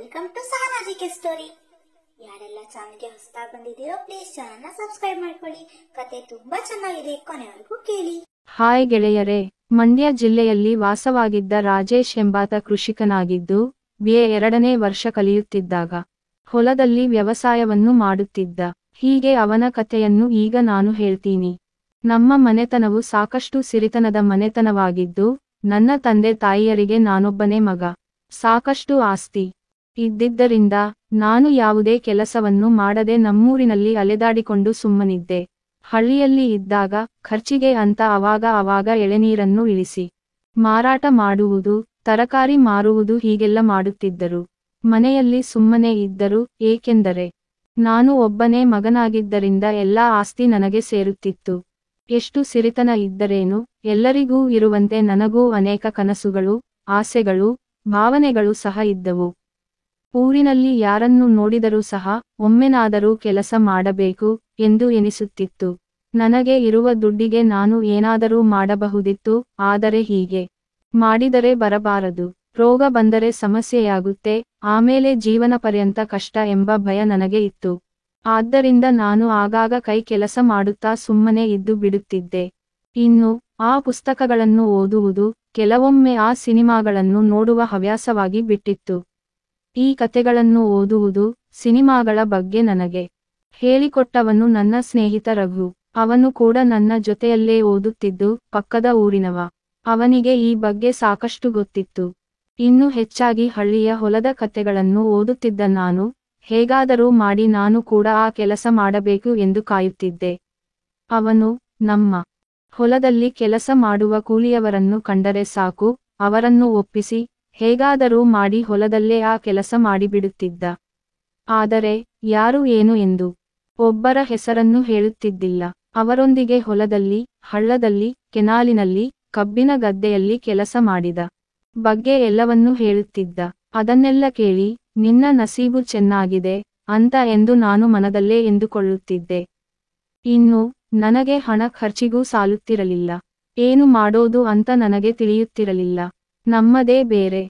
Welcome to Sahana GK story. ಯಾರೆಲ್ಲ ಚಾನಲ್ಗೆ ಹೊಸದಾಗಿ ಬಂದಿದ್ದೀರೋ ಪ್ಲೀಸ್ ಚಾನಲ್ನ ಸಬ್ಸ್ಕ್ರೈಬ್ ಮಾಡ್ಕೊಳ್ಳಿ. ಕತೆ ತುಂಬಾ ಚೆನ್ನಾಗಿದೆ, ಕೊನೆವರೆಗೂ ಕೇಳಿ. ಹಾಯ್ ಗೆಳೆಯರೇ, ಮಂಡ್ಯ ಜಿಲ್ಲೆಯಲ್ಲಿ ವಾಸವಾಗಿದ್ದ ರಾಜೇಶ್ ಎಂಬಾತ ಕೃಷಿಕನಾಗಿದ್ದು BA 2ನೇ ವರ್ಷ ಕಲಿಯುತ್ತಿದ್ದಾಗ ಹೊಲದಲ್ಲಿ ವ್ಯವಸಾಯವನ್ನು ಮಾಡುತ್ತಿದ್ದ. ಹೀಗೆ ಅವನ ಕಥೆಯನ್ನು ಈಗ ನಾನು ಹೇಳ್ತೀನಿ. ನಮ್ಮ ಮನೆತನವು ಸಾಕಷ್ಟು ಸಿರಿತನದ ಮನೆತನವಾಗಿದ್ದು, ನನ್ನ ತಂದೆ ತಾಯಿಯರಿಗೆ ನಾನೊಬ್ಬನೇ ಮಗ. ಸಾಕಷ್ಟು ಆಸ್ತಿ ಇದ್ದಿದ್ದರಿಂದ ನಾನು ಯಾವುದೇ ಕೆಲಸವನ್ನು ಮಾಡದೆ ನಮ್ಮೂರಿನಲ್ಲಿ ಅಲೆದಾಡಿಕೊಂಡು ಸುಮ್ಮನಿದ್ದೆ. ಹಳ್ಳಿಯಲ್ಲಿ ಇದ್ದಾಗ ಖರ್ಚಿಗೆ ಅಂತ ಅವಾಗ ಎಳೆನೀರನ್ನು ಇಳಿಸಿ ಮಾರಾಟ ಮಾಡುವುದು, ತರಕಾರಿ ಮಾರುವುದು ಹೀಗೆಲ್ಲ ಮಾಡುತ್ತಿದ್ದರು. ಮನೆಯಲ್ಲಿ ಸುಮ್ಮನೆ ಇದ್ದರು, ಏಕೆಂದರೆ ನಾನು ಒಬ್ಬನೇ ಮಗನಾಗಿದ್ದರಿಂದ ಎಲ್ಲ ಆಸ್ತಿ ನನಗೆ ಸೇರುತ್ತಿತ್ತು. ಎಷ್ಟು ಸಿರಿತನ ಇದ್ದರೇನು, ಎಲ್ಲರಿಗೂ ಇರುವಂತೆ ನನಗೂ ಅನೇಕ ಕನಸುಗಳು, ಆಸೆಗಳು, ಭಾವನೆಗಳು ಸಹ ಇದ್ದವು. ಊರಿನಲ್ಲಿ ಯಾರನ್ನು ನೋಡಿದರೂ ಸಹ ಒಮ್ಮೆನಾದರೂ ಕೆಲಸ ಮಾಡಬೇಕು ಎಂದು ಎನಿಸುತ್ತಿತ್ತು. ನನಗೆ ಇರುವ ದುಡ್ಡಿಗೆ ನಾನು ಏನಾದರೂ ಮಾಡಬಹುದಿತ್ತು, ಆದರೆ ಹೀಗೆ ಮಾಡಿದರೆ ಬರಬಾರದು, ರೋಗ ಬಂದರೆ ಸಮಸ್ಯೆಯಾಗುತ್ತೆ, ಆಮೇಲೆ ಜೀವನ ಪರ್ಯಂತ ಕಷ್ಟ ಎಂಬ ಭಯ ನನಗೆ ಇತ್ತು. ಆದ್ದರಿಂದ ನಾನು ಆಗಾಗ ಕೈ ಕೆಲಸ ಮಾಡುತ್ತಾ ಸುಮ್ಮನೆ ಇದ್ದು ಬಿಡುತ್ತಿದ್ದೆ. ಇನ್ನು ಆ ಪುಸ್ತಕಗಳನ್ನು ಓದುವುದು, ಕೆಲವೊಮ್ಮೆ ಆ ಸಿನಿಮಾಗಳನ್ನು ನೋಡುವ ಹವ್ಯಾಸವಾಗಿ ಬಿಟ್ಟಿತ್ತು. ಈ ಕತೆಗಳನ್ನು ಓದುವುದು, ಸಿನಿಮಾಗಳ ಬಗ್ಗೆ ನನಗೆ ಹೇಳಿಕೊಟ್ಟವನು ನನ್ನ ಸ್ನೇಹಿತ ರಘು. ಅವನು ಕೂಡ ನನ್ನ ಜೊತೆಯಲ್ಲೇ ಓದುತ್ತಿದ್ದು, ಪಕ್ಕದ ಊರಿನವ. ಅವನಿಗೆ ಈ ಬಗ್ಗೆ ಸಾಕಷ್ಟು ಗೊತ್ತಿತ್ತು. ಇನ್ನು ಹೆಚ್ಚಾಗಿ ಹಳ್ಳಿಯ ಹೊಲದ ಕತೆಗಳನ್ನು ಓದುತ್ತಿದ್ದ ನಾನು, ಹೇಗಾದರೂ ಮಾಡಿ ನಾನು ಕೂಡ ಆ ಕೆಲಸ ಮಾಡಬೇಕು ಎಂದು ಕಾಯುತ್ತಿದ್ದೆ. ಅವನು ನಮ್ಮ ಹೊಲದಲ್ಲಿ ಕೆಲಸ ಮಾಡುವ ಕೂಲಿಯವರನ್ನು ಕಂಡರೆ ಸಾಕು, ಅವರನ್ನು ಒಪ್ಪಿಸಿ ಹೇಗಾದರೂ ಮಾಡಿ ಹೊಲದಲ್ಲೇ ಆ ಕೆಲಸ ಮಾಡಿಬಿಡುತ್ತಿದ್ದ. ಆದರೆ ಯಾರು ಏನು ಎಂದು ಒಬ್ಬರ ಹೆಸರನ್ನು ಹೇಳುತ್ತಿದ್ದಿಲ್ಲ. ಅವರೊಂದಿಗೆ ಹೊಲದಲ್ಲಿ, ಹಳ್ಳದಲ್ಲಿ, ಕೆನಾಲಿನಲ್ಲಿ, ಕಬ್ಬಿನ ಗದ್ದೆಯಲ್ಲಿ ಕೆಲಸ ಮಾಡಿದ ಬಗ್ಗೆ ಎಲ್ಲವನ್ನೂ ಹೇಳುತ್ತಿದ್ದ. ಅದನ್ನೆಲ್ಲ ಕೇಳಿ ನಿನ್ನ ನಸೀಬು ಚೆನ್ನಾಗಿದೆ ಅಂತ ಎಂದು ನಾನು ಮನದಲ್ಲೇ ಎಂದುಕೊಳ್ಳುತ್ತಿದ್ದೆ. ಇನ್ನು ನನಗೆ ಹಣ ಖರ್ಚಿಗೂ ಸಾಲುತ್ತಿರಲಿಲ್ಲ. ಏನು ಮಾಡೋದು ಅಂತ ನನಗೆ ತಿಳಿಯುತ್ತಿರಲಿಲ್ಲ. ನಮ್ಮದೇ ಬೇರೆ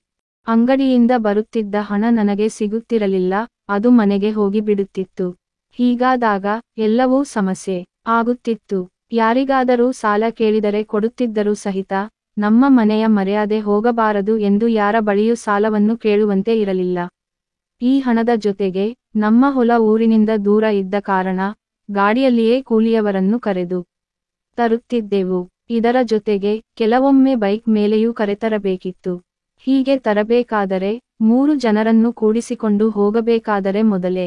ಅಂಗಡಿಯಿಂದ ಬರುತ್ತಿದ್ದ ಹಣ ನನಗೆ ಸಿಗುತ್ತಿರಲಿಲ್ಲ, ಅದು ಮನೆಗೆ ಹೋಗಿ ಬಿಡುತ್ತಿತ್ತು. ಹೀಗಾದಾಗ ಎಲ್ಲವೂ ಸಮಸ್ಯೆ ಆಗುತ್ತಿತ್ತು. ಯಾರಿಗಾದರೂ ಸಾಲ ಕೇಳಿದರೆ ಕೊಡುತ್ತಿದ್ದರೂ ಸಹಿತ ನಮ್ಮ ಮನೆಯ ಮರ್ಯಾದೆ ಹೋಗಬಾರದು ಎಂದು ಯಾರ ಬಳಿಯೂ ಸಾಲವನ್ನು ಕೇಳುವಂತೆ ಇರಲಿಲ್ಲ. ಈ ಹಣದ ಜೊತೆಗೆ ನಮ್ಮ ಹೊಲ ಊರಿನಿಂದ ದೂರ ಇದ್ದ ಕಾರಣ ಗಾಡಿಯಲ್ಲಿಯೇ ಕೂಲಿಯವರನ್ನು ಕರೆದು ತರುತ್ತಿದ್ದೆವು. ಇದರ ಜೊತೆಗೆ ಕೆಲವೊಮ್ಮೆ ಬೈಕ್ ಮೇಲೆಯೂ ಕರೆತರಬೇಕಿತ್ತು. ಹೀಗೆ ತರಬೇಕಾದರೆ 3 ಜನರನ್ನು ಕೂಡಿಸಿಕೊಂಡು ಹೋಗಬೇಕಾದರೆ ಮೊದಲೇ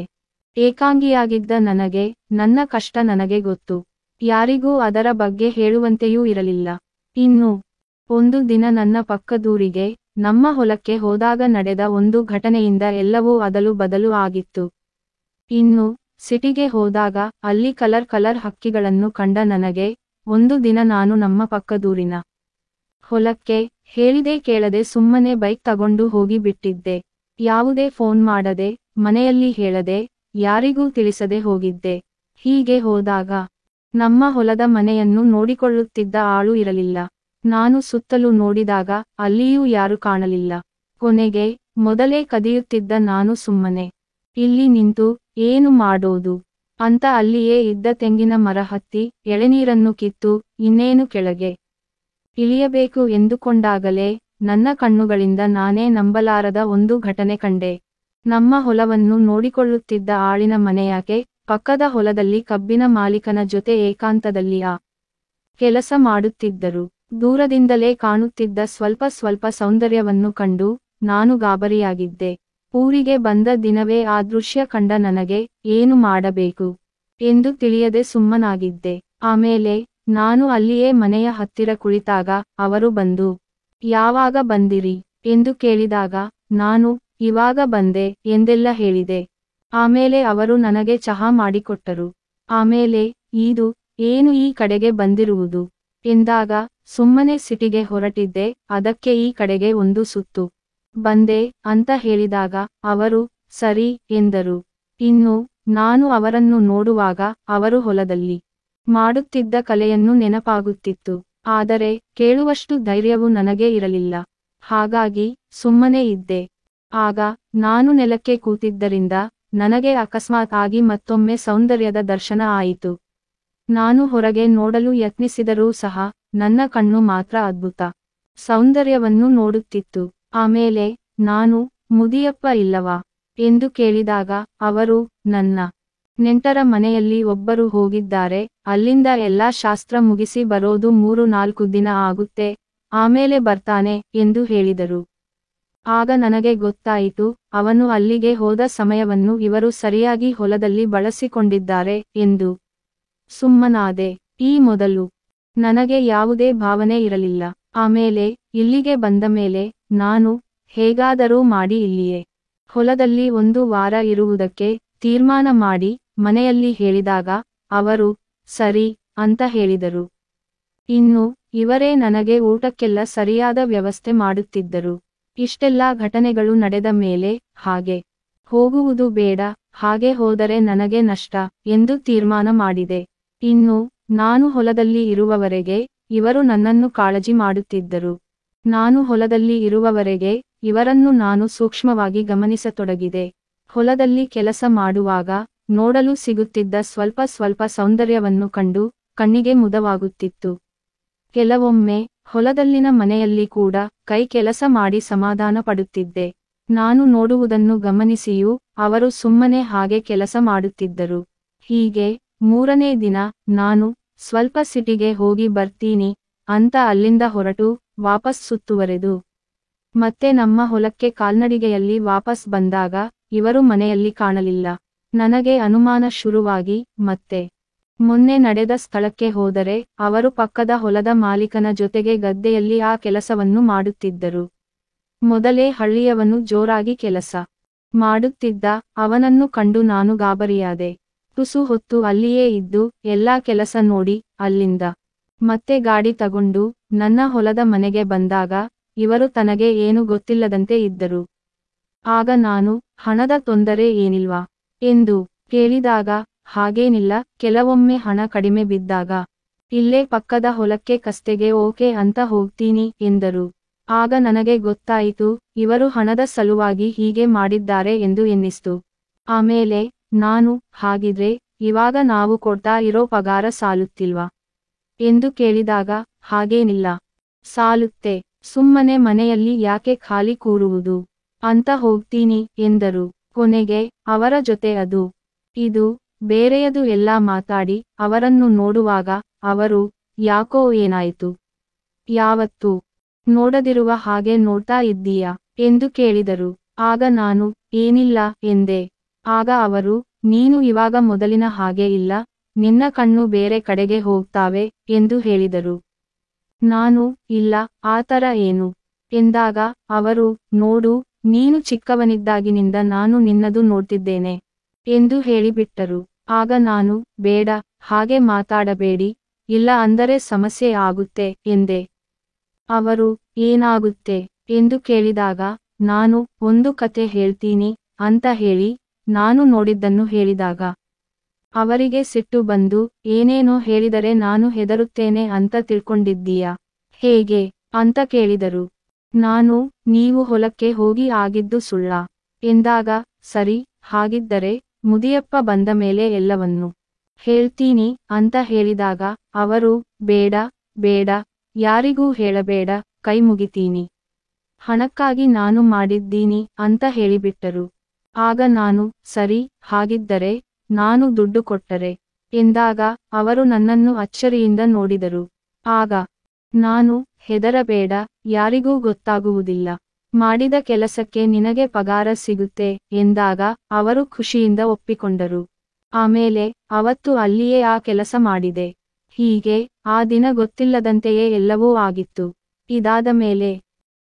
ಏಕಾಂಗಿಯಾಗಿದ್ದ ನನಗೆ ನನ್ನ ಕಷ್ಟ ನನಗೆ ಗೊತ್ತು. ಯಾರಿಗೂ ಅದರ ಬಗ್ಗೆ ಹೇಳುವಂತೆಯೂ ಇರಲಿಲ್ಲ. ಇನ್ನು ಒಂದು ದಿನ ನನ್ನ ಪಕ್ಕದೂರಿಗೆ, ನಮ್ಮ ಹೊಲಕ್ಕೆ ಹೋದಾಗ ನಡೆದ ಒಂದು ಘಟನೆಯಿಂದ ಎಲ್ಲವೂ ಅದಲು ಬದಲು ಆಗಿತ್ತು. ಇನ್ನು ಸಿಟಿಗೆ ಹೋದಾಗ ಅಲ್ಲಿ ಕಲರ್ ಹಕ್ಕಿಗಳನ್ನು ಕಂಡ ನನಗೆ, ಒಂದು ದಿನ ನಾನು ನಮ್ಮ ಪಕ್ಕದೂರಿನ ಹೊಲಕ್ಕೆ ಹೇಳಿದೆ ಕೇಳದೆ ಸುಮ್ಮನೆ ಬೈಕ್ ತಗೊಂಡು ಹೋಗಿ ಬಿಟ್ಟಿದ್ದೆ. ಯಾವುದೇ ಫೋನ್ ಮಾಡದೆ, ಮನೆಯಲ್ಲಿ ಹೇಳದೆ, ಯಾರಿಗೂ ತಿಳಿಸದೆ ಹೋಗಿದ್ದೆ. ಹೀಗೆ ಹೋದಾಗ ನಮ್ಮ ಹೊಲದ ಮನೆಯನ್ನು ನೋಡಿಕೊಳ್ಳುತ್ತಿದ್ದ ಆಳು ಇರಲಿಲ್ಲ. ನಾನು ಸುತ್ತಲೂ ನೋಡಿದಾಗ ಅಲ್ಲಿಯೂ ಯಾರು ಕಾಣಲಿಲ್ಲ. ಕೊನೆಗೆ ಮೊದಲೇ ಕದಿಯುತ್ತಿದ್ದ ನಾನು ಸುಮ್ಮನೆ ಇಲ್ಲಿ ನಿಂತು ಏನು ಮಾಡೋದು ಅಂತ ಅಲ್ಲಿಯೇ ಇದ್ದ ತೆಂಗಿನ ಮರ ಹತ್ತಿ ಎಳೆನೀರನ್ನು ಕಿತ್ತು ಇನ್ನೇನು ಕೆಳಗೆ ಇಳಿಯಬೇಕು ಎಂದುಕೊಂಡಾಗಲೇ ನನ್ನ ಕಣ್ಣುಗಳಿಂದ ನಾನೇ ನಂಬಲಾರದ ಒಂದು ಘಟನೆ ಕಂಡೆ. ನಮ್ಮ ಹೊಲವನ್ನು ನೋಡಿಕೊಳ್ಳುತ್ತಿದ್ದ ಆಳಿನ ಮನೆಯಾಕೆ ಪಕ್ಕದ ಹೊಲದಲ್ಲಿ ಕಬ್ಬಿನ ಮಾಲೀಕನ ಜೊತೆ ಏಕಾಂತದಲ್ಲಿ ಆ ಕೆಲಸ ಮಾಡುತ್ತಿದ್ದರು. ದೂರದಿಂದಲೇ ಕಾಣುತ್ತಿದ್ದ ಸ್ವಲ್ಪ ಸೌಂದರ್ಯವನ್ನು ಕಂಡು ನಾನು ಗಾಬರಿಯಾಗಿದ್ದೆ. ಊರಿಗೆ ಬಂದ ದಿನವೇ ಆ ದೃಶ್ಯ ಕಂಡ ನನಗೆ ಏನು ಮಾಡಬೇಕು ಎಂದು ತಿಳಿಯದೆ ಸುಮ್ಮನಾಗಿದ್ದೆ. ಆಮೇಲೆ ನಾನು ಅಲ್ಲಿಯೇ ಮನೆಯ ಹತ್ತಿರ ಕುಳಿತಾಗ ಅವರು ಬಂದು, ಯಾವಾಗ ಬಂದಿರಿ ಎಂದು ಕೇಳಿದಾಗ ನಾನು ಇವಾಗ ಬಂದೆ ಎಂದೆಲ್ಲ ಹೇಳಿದೆ. ಆಮೇಲೆ ಅವರು ನನಗೆ ಚಹಾ ಮಾಡಿಕೊಟ್ಟರು. ಆಮೇಲೆ ಇದು ಏನು ಈ ಕಡೆಗೆ ಬಂದಿರುವುದು ಎಂದಾಗ ಸುಮ್ಮನೆ ಸಿಟಿಗೆ ಹೊರಟಿದ್ದೆ, ಅದಕ್ಕೆ ಈ ಕಡೆಗೆ ಒಂದು ಸುತ್ತು ಬಂದೆ ಅಂತ ಹೇಳಿದಾಗ ಅವರು ಸರಿ ಎಂದರು. ಇನ್ನು ನಾನು ಅವರನ್ನು ನೋಡುವಾಗ ಅವರು ಹೊಲದಲ್ಲಿ ಮಾಡುತ್ತಿದ್ದ ಕಲೆಯನ್ನು ನೆನಪಾಗುತ್ತಿತ್ತು. ಆದರೆ ಕೇಳುವಷ್ಟು ಧೈರ್ಯವು ನನಗೆ ಇರಲಿಲ್ಲ. ಹಾಗಾಗಿ ಸುಮ್ಮನೆ ಇದ್ದೆ. ಆಗ ನಾನು ನೆಲಕ್ಕೆ ಕೂತಿದ್ದರಿಂದ ನನಗೆ ಅಕಸ್ಮಾತ್ ಆಗಿ ಮತ್ತೊಮ್ಮೆ ಸೌಂದರ್ಯದ ದರ್ಶನ ಆಯಿತು. ನಾನು ಹೊರಗೆ ನೋಡಲು ಯತ್ನಿಸಿದರೂ ಸಹ ನನ್ನ ಕಣ್ಣು ಮಾತ್ರ ಅದ್ಭುತ ಸೌಂದರ್ಯವನ್ನು ನೋಡುತ್ತಿತ್ತು. ಆಮೇಲೆ ನಾನು, ಮುದಿಯಪ್ಪ ಇಲ್ಲವಾ ಎಂದು ಕೇಳಿದಾಗ ಅವರು, ನನ್ನ ನೆಂಟರ ಮನೆಯಲ್ಲಿ ಒಬ್ಬರು ಹೋಗಿದ್ದಾರೆ, ಅಲ್ಲಿಂದ ಎಲ್ಲಾ ಶಾಸ್ತ್ರ ಮುಗಿಸಿ ಬರೋದು 3-4 ದಿನ ಆಗುತ್ತೆ, ಆಮೇಲೆ ಬರ್ತಾನೆ ಎಂದು ಹೇಳಿದರು. ಆಗ ನನಗೆ ಗೊತ್ತಾಯಿತು, ಅವನು ಅಲ್ಲಿಗೆ ಹೋದ ಸಮಯವನ್ನು ಇವರು ಸರಿಯಾಗಿ ಹೊಲದಲ್ಲಿ ಬಳಸಿಕೊಂಡಿದ್ದಾರೆ ಎಂದು. ಸುಮ್ಮನಾದೆ. ಈ ಮೊದಲು ನನಗೆ ಯಾವುದೇ ಭಾವನೆ ಇರಲಿಲ್ಲ. ಆಮೇಲೆ ಇಲ್ಲಿಗೆ ಬಂದ ಮೇಲೆ ನಾನು ಹೇಗಾದರೂ ಮಾಡಿ ಇಲ್ಲಿಯೇ ಹೊಲದಲ್ಲಿ 1 ವಾರ ಇರುವುದಕ್ಕೆ ತೀರ್ಮಾನ ಮಾಡಿ ಮನೆಯಲ್ಲಿ ಹೇಳಿದಾಗ ಅವರು ಸರಿ ಅಂತ ಹೇಳಿದರು. ಇನ್ನು ಇವರೇ ನನಗೆ ಊಟಕ್ಕೆಲ್ಲ ಸರಿಯಾದ ವ್ಯವಸ್ಥೆ ಮಾಡುತ್ತಿದ್ದರು. ಇಷ್ಟೆಲ್ಲಾ ಘಟನೆಗಳು ನಡೆದ ಮೇಲೆ ಹಾಗೆ ಹೋಗುವುದು ಬೇಡ, ಹಾಗೆ ಹೋದರೆ ನನಗೆ ನಷ್ಟ ಎಂದು ತೀರ್ಮಾನ ಮಾಡಿದೆ. ಇನ್ನು ನಾನು ಹೊಲದಲ್ಲಿ ಇರುವವರೆಗೆ ಇವರು ನನ್ನನ್ನು ಕಾಳಜಿ ಮಾಡುತ್ತಿದ್ದರು. ನಾನು ಹೊಲದಲ್ಲಿ ಇರುವವರೆಗೆ ಇವರನ್ನು ನಾನು ಸೂಕ್ಷ್ಮವಾಗಿ ಗಮನಿಸತೊಡಗಿದೆ. ಹೊಲದಲ್ಲಿ ಕೆಲಸ ಮಾಡುವಾಗ ನೋಡಲು ಸಿಗುತ್ತಿದ್ದ ಸ್ವಲ್ಪ ಸ್ವಲ್ಪ ಸೌಂದರ್ಯವನ್ನು ಕಂಡು ಕಣ್ಣಿಗೆ ಮುದವಾಗುತ್ತಿತ್ತು. ಕೆಲವೊಮ್ಮೆ ಹೊಲದಲ್ಲಿನ ಮನೆಯಲ್ಲಿ ಕೂಡ ಕೈ ಕೆಲಸ ಮಾಡಿ ಸಮಾಧಾನ ಪಡುತ್ತಿದ್ದೆ. ನಾನು ನೋಡುವುದನ್ನು ಗಮನಿಸಿಯೂ ಅವರು ಸುಮ್ಮನೆ ಹಾಗೆ ಕೆಲಸ ಮಾಡುತ್ತಿದ್ದರು. ಹೀಗೆ 3ನೇ ದಿನ ನಾನು ಸ್ವಲ್ಪ ಸಿಟಿಗೆ ಹೋಗಿ ಬರ್ತೀನಿ ಅಂತ ಅಲ್ಲಿಂದ ಹೊರಟು ವಾಪಸ್ ಸುತ್ತುವರೆದು ಮತ್ತೆ ನಮ್ಮ ಹೊಲಕ್ಕೆ ಕಾಲ್ನಡಿಗೆಯಲ್ಲಿ ವಾಪಸ್ ಬಂದಾಗ ಇವರು ಮನೆಯಲ್ಲಿ ಕಾಣಲಿಲ್ಲ. ನನಗೆ ಅನುಮಾನ ಶುರುವಾಗಿ ಮತ್ತೆ ಮೊನ್ನೆ ನಡೆದ ಸ್ಥಳಕ್ಕೆ ಹೋದರೆ ಅವರು ಪಕ್ಕದ ಹೊಲದ ಮಾಲೀಕನ ಜೊತೆಗೆ ಗದ್ದೆಯಲ್ಲಿ ಆ ಕೆಲಸವನ್ನು ಮಾಡುತ್ತಿದ್ದರು. ಮೊದಲೇ ಹಳ್ಳಿಯವನು ಜೋರಾಗಿ ಕೆಲಸ ಮಾಡುತ್ತಿದ್ದ ಅವನನ್ನು ಕಂಡು ನಾನು ಗಾಬರಿಯಾದೆ. ತುಸು ಹೊತ್ತು ಅಲ್ಲಿಯೇ ಇದ್ದು ಎಲ್ಲಾ ಕೆಲಸ ನೋಡಿ ಅಲ್ಲಿಂದ ಮತ್ತೆ ಗಾಡಿ ತಗೊಂಡು ನನ್ನ ಹೊಲದ ಮನೆಗೆ ಬಂದಾಗ ಇವರು ತನಗೆ ಏನು ಗೊತ್ತಿಲ್ಲದಂತೆ ಇದ್ದರು. ಆಗ ನಾನು, ಹಣದ ತೊಂದರೆ ಏನಿಲ್ವಾ ಎಂದು ಕೇಳಿದಾಗ, ಹಾಗೇನಿಲ್ಲ, ಕೆಲವೊಮ್ಮೆ ಹಣ ಕಡಿಮೆ ಬಿದ್ದಾಗ ಇಲ್ಲೇ ಪಕ್ಕದ ಹೊಲಕ್ಕೆ ಕಸ್ತೆಗೆ ಓಕೆ ಅಂತ ಹೋಗ್ತೀನಿ ಎಂದರು. ಆಗ ನನಗೆ ಗೊತ್ತಾಯಿತು, ಇವರು ಹಣದ ಸಲುವಾಗಿ ಹೀಗೆ ಮಾಡಿದ್ದಾರೆ ಎಂದು ಎನ್ನಿಸ್ತು. ಆಮೇಲೆ ನಾನು, ಹಾಗಿದ್ರೆ ಇವಾಗ ನಾವು ಕೊಡ್ತಾ ಇರೋ ಪಗಾರ ಸಾಲುತ್ತಿಲ್ವಾ ಎಂದು ಕೇಳಿದಾಗ, ಹಾಗೇನಿಲ್ಲ, ಸಾಲುತ್ತೆ, ಸುಮ್ಮನೆ ಮನೆಯಲ್ಲಿ ಯಾಕೆ ಖಾಲಿ ಕೂರುವುದು ಅಂತ ಹೋಗ್ತೀನಿ ಎಂದರು. ಕೊನೆಗೆ ಅವರ ಜೊತೆ ಅದು ಇದು ಬೇರೆಯದು ಎಲ್ಲ ಮಾತಾಡಿ ಅವರನ್ನು ನೋಡುವಾಗ ಅವರು, ಯಾಕೋ ಏನಾಯಿತು, ಯಾವತ್ತೂ ನೋಡದಿರುವ ಹಾಗೆ ನೋಡ್ತಾ ಇದ್ದೀಯಾ ಎಂದು ಕೇಳಿದರು. ಆಗ ನಾನು, ಏನಿಲ್ಲ ಎಂದೆ. ಆಗ ಅವರು, ನೀನು ಇವಾಗ ಮೊದಲಿನ ಹಾಗೆ ಇಲ್ಲ, ನಿನ್ನ ಕಣ್ಣು ಬೇರೆ ಕಡೆಗೆ ಹೋಗ್ತಾವೆ ಎಂದು ಹೇಳಿದರು. ನಾನು, ಇಲ್ಲ, ಆ ಥರ ಏನು ಎಂದಾಗ ಅವರು, ನೋಡು, ನೀನು ಚಿಕ್ಕವನಿದ್ದಾಗಿನಿಂದ ನಾನು ನಿನ್ನದು ನೋಡ್ತಿದ್ದೇನೆ ಎಂದು ಹೇಳಿಬಿಟ್ಟರು. ಆಗ ನಾನು, ಬೇಡ, ಹಾಗೆ ಮಾತಾಡಬೇಡಿ, ಇಲ್ಲ ಅಂದರೆ ಸಮಸ್ಯೆ ಆಗುತ್ತೆ ಎಂದೆ. ಅವರು, ಏನಾಗುತ್ತೆ ಎಂದು ಕೇಳಿದಾಗ ನಾನು, ಒಂದು ಕತೆ ಹೇಳ್ತೀನಿ ಅಂತ ಹೇಳಿ ನಾನು ನೋಡಿದ್ದನ್ನು ಹೇಳಿದಾಗ ಅವರಿಗೆ ಸಿಟ್ಟು ಬಂದು, ಏನೇನೋ ಹೇಳಿದರೆ ನಾನು ಹೆದರುತ್ತೇನೆ ಅಂತ ತಿಳ್ಕೊಂಡಿದ್ದೀಯಾ, ಹೇಗೆ ಅಂತ ಕೇಳಿದರು. ನಾನು, ನೀವು ಹೊಲಕ್ಕೆ ಹೋಗಿ ಆಗಿದ್ದು ಸುಳ್ಳ ಎಂದಾಗ, ಸರಿ, ಹಾಗಿದ್ದರೆ ಮುದಿಯಪ್ಪ ಬಂದ ಮೇಲೆ ಎಲ್ಲವನ್ನೂ ಹೇಳ್ತೀನಿ ಅಂತ ಹೇಳಿದಾಗ ಅವರು, ಬೇಡ ಬೇಡ, ಯಾರಿಗೂ ಹೇಳಬೇಡ, ಕೈ ಮುಗಿತೀನಿ, ಹಣಕ್ಕಾಗಿ ನಾನು ಮಾಡಿದ್ದೀನಿ ಅಂತ ಹೇಳಿಬಿಟ್ಟರು. ಆಗ ನಾನು, ಸರಿ, ಹಾಗಿದ್ದರೆ ನಾನು ದುಡ್ಡು ಕೊಟ್ಟರೆ ಎಂದಾಗ ಅವರು ನನ್ನನ್ನು ಅಚ್ಚರಿಯಿಂದ ನೋಡಿದರು. ಆಗ ನಾನು, ಹೆದರಬೇಡ, ಯಾರಿಗೂ ಗೊತ್ತಾಗುವುದಿಲ್ಲ, ಮಾಡಿದ ಕೆಲಸಕ್ಕೆ ನಿನಗೆ ಪಗಾರ ಸಿಗುತ್ತೆ ಎಂದಾಗ ಅವರು ಖುಷಿಯಿಂದ ಒಪ್ಪಿಕೊಂಡರು. ಆಮೇಲೆ ಅವತ್ತು ಅಲ್ಲಿಯೇ ಆ ಕೆಲಸ ಮಾಡಿದೆ. ಹೀಗೆ ಆ ದಿನ ಗೊತ್ತಿಲ್ಲದಂತೆಯೇ ಎಲ್ಲವೂ ಆಗಿತ್ತು. ಇದಾದ ಮೇಲೆ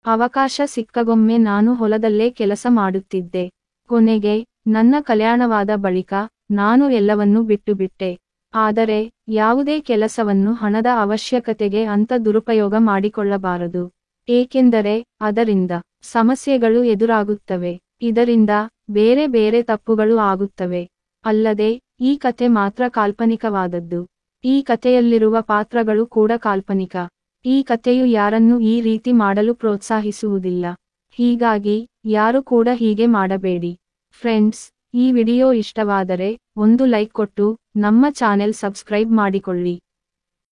ಅವಕಾಶ ಸಿಕ್ಕಗೊಮ್ಮೆ ನಾನು ಹೊಲದಲ್ಲೇ ಕೆಲಸ ಮಾಡುತ್ತಿದ್ದೆ. ಕೊನೆಗೆ ನನ್ನ ಕಲ್ಯಾಣವಾದ ಬಳಿಕ ನಾನು ಎಲ್ಲವನ್ನೂ ಬಿಟ್ಟುಬಿಟ್ಟೆ. ಆದರೆ ಯಾವುದೇ ಕೆಲಸವನ್ನು ಹಣದ ಅವಶ್ಯಕತೆಗೆ ಅಂತ ದುರುಪಯೋಗ ಮಾಡಿಕೊಳ್ಳಬಾರದು. ಏಕೆಂದರೆ ಅದರಿಂದ ಸಮಸ್ಯೆಗಳು ಎದುರಾಗುತ್ತವೆ. ಇದರಿಂದ ಬೇರೆ ಬೇರೆ ತಪ್ಪುಗಳು ಆಗುತ್ತವೆ. ಅಲ್ಲದೆ ಈ ಕತೆ ಮಾತ್ರ ಕಾಲ್ಪನಿಕವಾದದ್ದು. ಈ ಕಥೆಯಲ್ಲಿರುವ ಪಾತ್ರಗಳು ಕೂಡ ಕಾಲ್ಪನಿಕ. ಈ ಕಥೆಯು ಯಾರನ್ನೂ ಈ ರೀತಿ ಮಾಡಲು ಪ್ರೋತ್ಸಾಹಿಸುವುದಿಲ್ಲ. ಹೀಗಾಗಿ ಯಾರು ಕೂಡ ಹೀಗೆ ಮಾಡಬೇಡಿ. ಫ್ರೆಂಡ್ಸ್, ಈ ವಿಡಿಯೋ ಇಷ್ಟವಾದರೆ ಒಂದು ಲೈಕ್ ಕೊಟ್ಟು ನಮ್ಮ ಚಾನೆಲ್ ಸಬ್ಸ್ಕ್ರೈಬ್ ಮಾಡಿಕೊಳ್ಳಿ.